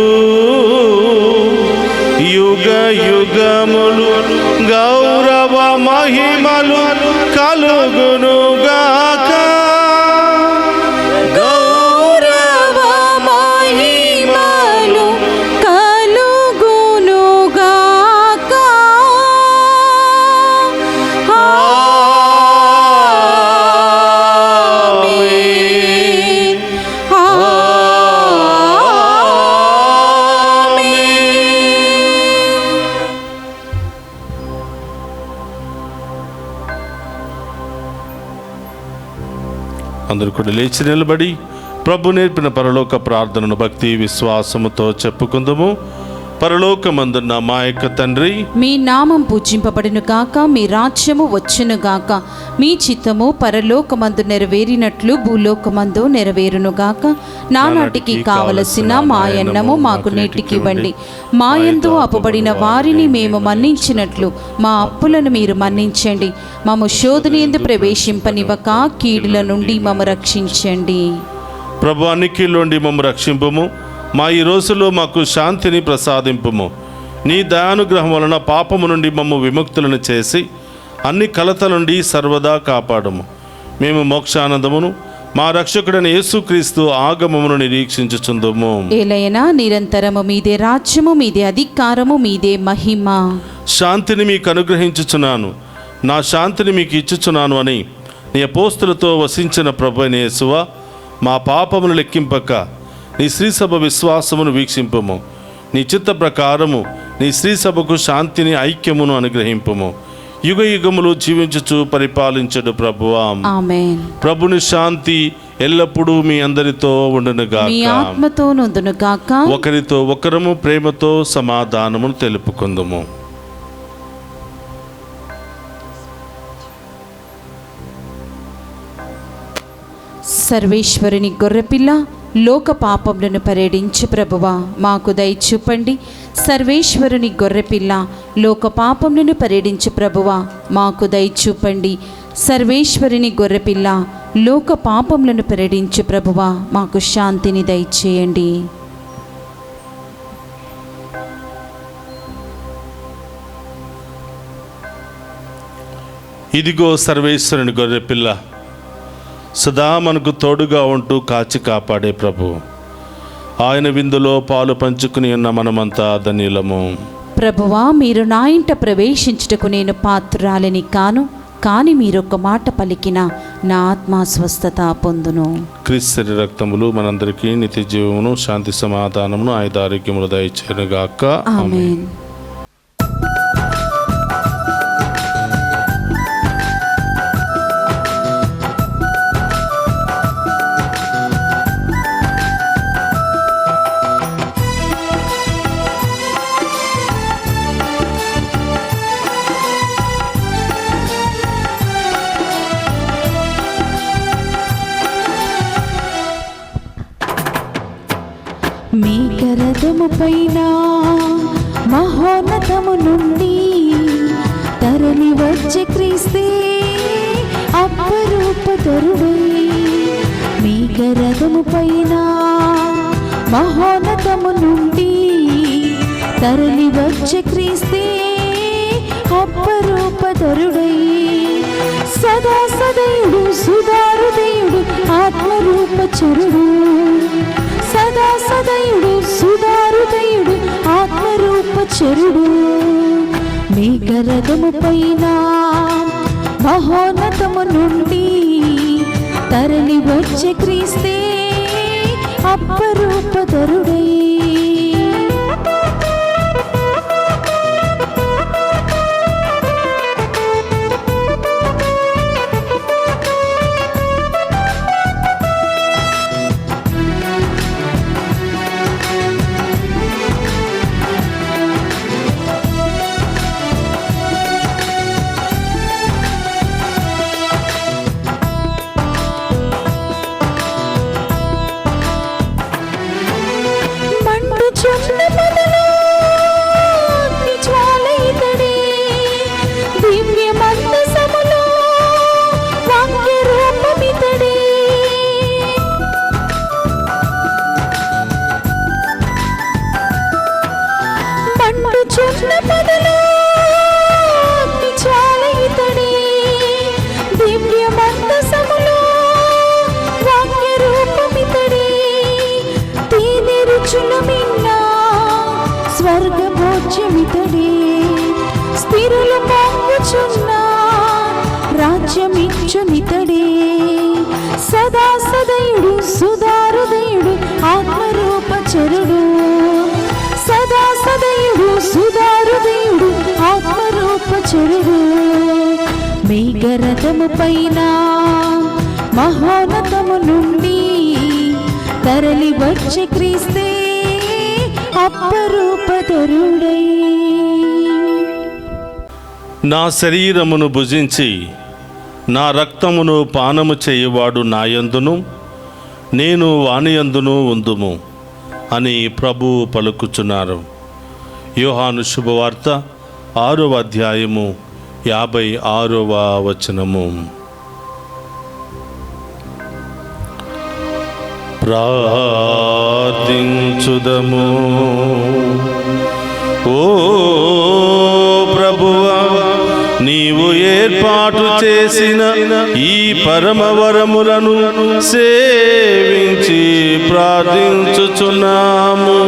యుగ యుగములు గౌరవ మహిమలు కలుగునుగాక. గౌరవ మహిమలు కలుగునుగాక. ఆమేన్. అందరూ కూడా లేచి నిలబడి ప్రభు నేర్పిన పరలోక ప్రార్థనను భక్తి విశ్వాసముతో చెప్పుకుందాము. పరలోకమందున్న మా యొక్క తండ్రి, మీ నామం పూజింపబడును గాక, మీ రాజ్యము వచ్చును గాక, మీ చిత్తము పరలోకమందు నెరవేరినట్లు భూలోకమందు నెరవేరును గాక. నానాటికి కావలసిన మా అన్నము మాకు నేటికివ్వండి. మా యందు అప్పుబడిన వారిని మేము మన్నించినట్లు మా అప్పులను మీరు మన్నించండి. మమ్ము శోధన యందు ప్రవేశింపనివ్వక కీడుల నుండి మమ్ము రక్షించండి. ప్రభు అన్నికీలోండి మమ్ము రక్షింపుము. మా ఈ రోజులో మాకు శాంతిని ప్రసాదింపుము. నీ దయానుగ్రహం వలన పాపము నుండి మమ్ము విముక్తులను చేసి అన్ని కలతల నుండి సర్వదా కాపాడము. మేము మోక్షానందమును మా రక్షకుడైన యేసుక్రీస్తు ఆగమమును నిరీక్షించుచుందుము. ఏలైనా నిరంతరము మీదే రాజ్యము, మీదే అధికారము, మీదే మహిమ. శాంతిని మీకు అనుగ్రహించుచున్నాను, నా శాంతిని మీకు ఇచ్చుచున్నాను అని నీ అపోస్తులతో వసించిన ప్రభువైన యేసువా, మా పాపమును లెక్కింపక నీ శ్రీసభ విశ్వాసమును వీక్షింపుము. నీ చిత్త ప్రకారము నీ శ్రీసభకు శాంతిని ఐక్యమును అనుగ్రహింపుము. యుగ యుగములు జీవించుచు పరిపాలించడు ప్రభువా. ఆమేన్. ప్రభుని శాంతి ఎల్లప్పుడూ మీ అందరితో ఉండునుగాక. మీ ఆత్మతో నుండును గాక. ఒకరితో ఒకరము ప్రేమతో సమాధానమును తెలుపుకుందుము. సర్వేశ్వరుని గొర్రెపిల్ల, లోక పాపములను పరిహరించు ప్రభువా, మాకు దయ చూపండి. సర్వేశ్వరుని గొర్రెపిల్ల, లోక పాపములను పరిహరించు ప్రభువా, మాకు దయ చూపండి. సర్వేశ్వరుని గొర్రెపిల్ల, లోక పాపములను పరిహరించు ప్రభువా, మాకు శాంతిని దయచేయండి. ఇదిగో సర్వేశ్వరుని గొర్రెపిల్ల, సదా మనకు తోడుగా ఉంటూ కాచి కాపాడే ప్రభు. ఆయన విందులో పాలు పంచుకుని ఉన్న మనమంతా ధన్యులము. ప్రభువా, మీరు నా ఇంట ప్రవేశించుటకు నేను పాత్రురాలిని కాను, కానీ మీరొక్క మాట పలికిన నా ఆత్మ స్వస్థత పొందును. క్రీస్తు రక్తములు మనందరికీ నిత్య జీవమును, శాంతి సమాధానమును, ఆయుధ ఆరోగ్యములు దయచేయునుగాక. ఆమేన్. మేఘరథము పైన మహోన్నతము నుండి తరలి వచ్చే క్రీస్తే అపరూపధరుడై. మేఘరథము పైన మహోన్నతము నుండి తరలి వచ్చే క్రీస్తే అపరూపధరుడై. సదా సదయుడు సుధారుదయుడు ఆత్మరూపచరుడు. సదా సదయుడు సుధారుదయుడు ఆత్మరూపచరుడు. మేఘరథము పైన మహోన్నతము నుండి తరలి వచ్చే క్రీస్తే అపరూపధరుడై. స్వర్గభోజ్యమితడే స్థిరులు పొంగుచున్న రాజ్యమిచ్చునితడే. సదా సదయుడు సుధారుదయుడు ఆత్మరూపచరుడు. సదా సదయుడు సుధారుదయుడు ఆత్మరూపచరుడు. మేఘరథము పైన మహోన్నతము నుండి తరలి వచ్చే క్రీస్తే అపరూపధరుడై. నా శరీరమును భుజించి నా రక్తమును పానము చేయువాడు నాయందును నేను వానియందును ఉందుము అని ప్రభువు పలుకుచున్నారు. యోహాను శుభవార్త 6వ అధ్యాయము 56వ వచనము. ప్రార్థించుదము. ఓ ప్రభువా, నీవు ఏర్పాటు చేసిన ఈ పరమవరములను సేవించి ప్రార్థించుచున్నాము.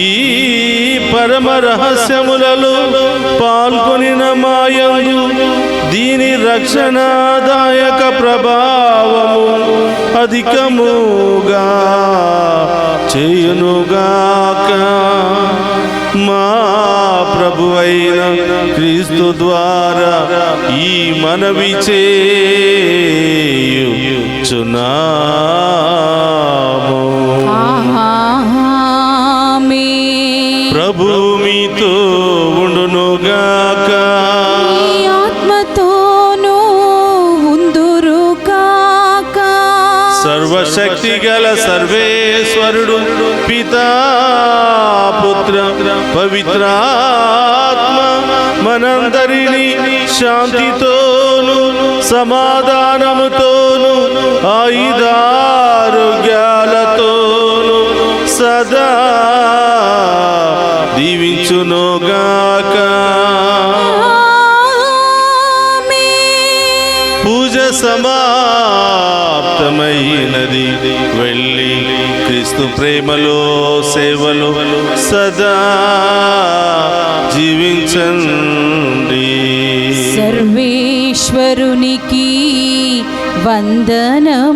ఈ పరమ రహస్యములలో పాల్గొనిన మాయందు దీని రక్షణాదాయక ప్రభావము అధికముగా చేయునుగాక. మా ప్రభువైన క్రీస్తు ద్వారా ఈ మనవి చేయుచున్నాము. ప్రభు మీతో ఉండునుగాక. ఆత్మతోనూ ఉందురుగాక. సర్వశక్తి గల సర్వేశ్వరుడు పితా పుత్ర పవిత్రాత్మ మనందరినీ శాంతితోను సమాధానముతోను ఆయుధారోగ్యాలతోను సదా దీవించునుగాక. పూజ సమాప్తమైనది. వెళ్ళి క్రీస్తు ప్రేమలో సేవలో సదా జీవించండి. సర్వేశ్వరునికి వందనములు.